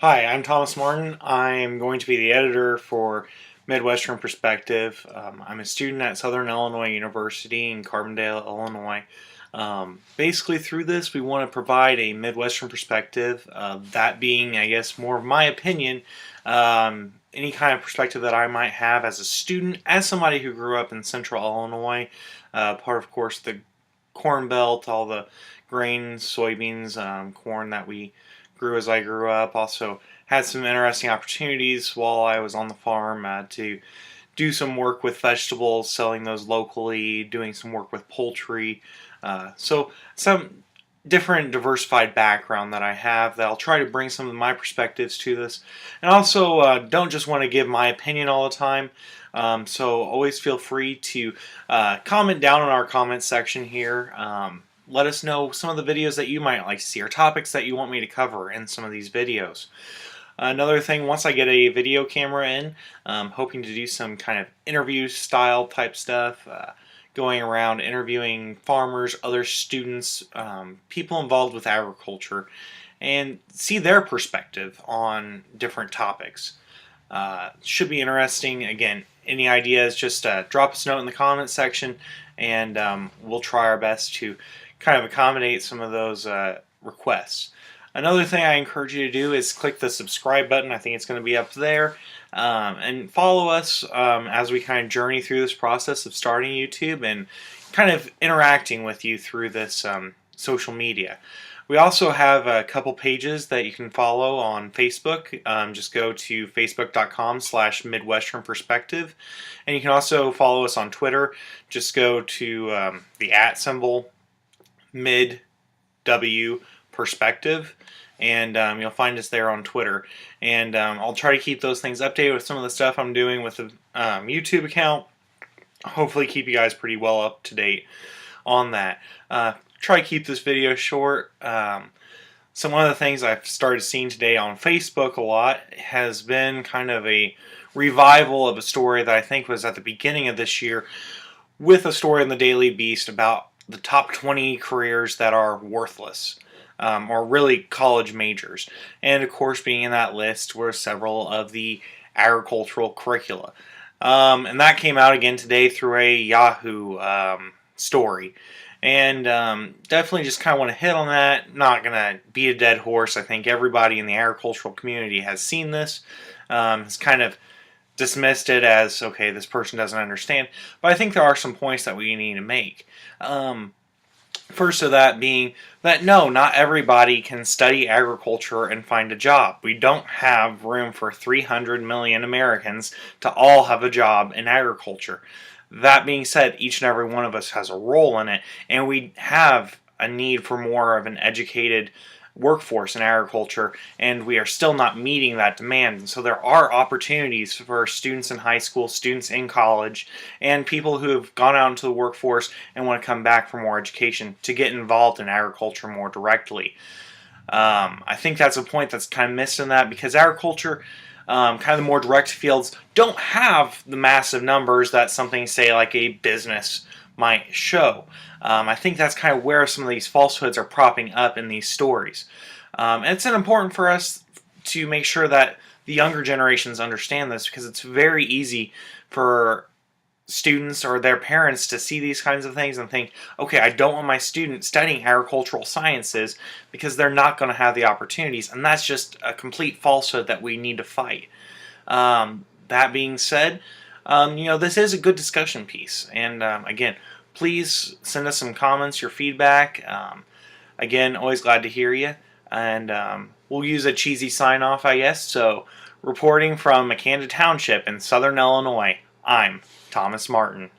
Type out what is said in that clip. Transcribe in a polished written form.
Hi, I'm Thomas Marten. I'm going to be the editor for Midwestern Perspective. I'm a student at Southern Illinois University in Carbondale, Illinois. Basically, through this, we want to provide a Midwestern perspective, that being, I guess, more of my opinion, any kind of perspective that I might have as a student, as somebody who grew up in Central Illinois, part of course, the Corn Belt, all the grains, soybeans, corn that we grew as I grew up. Also had some interesting opportunities while I was on the farm to do some work with vegetables, selling those locally, doing some work with poultry. So some different diversified background that I have that I'll try to bring some of my perspectives to this. And also don't just want to give my opinion all the time. So always feel free to comment down in our comment section here. Let us know some of the videos that you might like to see or topics that you want me to cover in some of these videos. Another thing, once I get a video camera in, I'm hoping to do some kind of interview style type stuff, going around interviewing farmers, other students, people involved with agriculture, and see their perspective on different topics. Should be interesting. Again, any ideas, just drop us a note in the comment section, and we'll try our best to kind of accommodate some of those requests. Another thing I encourage you to do is click the subscribe button. I think it's going to be up there. And follow us as we kind of journey through this process of starting YouTube and kind of interacting with you through this social media. We also have a couple pages that you can follow on Facebook. Just go to facebook.com/Midwestern Perspective. And you can also follow us on Twitter. Just go to the @ symbol, Mid W Perspective, and you'll find us there on Twitter. And I'll try to keep those things updated with some of the stuff I'm doing with the YouTube account. Hopefully keep you guys pretty well up to date on that. Try to keep this video short. So one of the things I've started seeing today on Facebook a lot has been kind of a revival of a story that I think was at the beginning of this year, with a story in the Daily Beast about the top 20 careers that are worthless, or really college majors. And of course, being in that list were several of the agricultural curricula. And that came out again today through a Yahoo story. And definitely just kind of want to hit on that. Not going to beat a dead horse. I think everybody in the agricultural community has seen this. Has kind of dismissed it as, okay, this person doesn't understand. But I think there are some points that we need to make. First of that being that no, not everybody can study agriculture and find a job. We don't have room for 300 million Americans to all have a job in agriculture. That being said, each and every one of us has a role in it, and we have a need for more of an educated workforce in agriculture, and we are still not meeting that demand. And so there are opportunities for students in high school, students in college, and people who have gone out into the workforce and want to come back for more education to get involved in agriculture more directly. I think that's a point that's kind of missed in that, because agriculture, kind of the more direct fields, don't have the massive numbers that something, say, like a business might show. I think that's kind of where some of these falsehoods are propping up in these stories. And it's important for us to make sure that the younger generations understand this, because it's very easy for students or their parents to see these kinds of things and think, okay, I don't want my student studying agricultural sciences because they're not going to have the opportunities. And that's just a complete falsehood that we need to fight. That being said, this is a good discussion piece. And again, please send us some comments, your feedback. Again, always glad to hear you. And we'll use a cheesy sign-off, I guess. So, reporting from McAndrew Township in Southern Illinois, I'm Thomas Marten.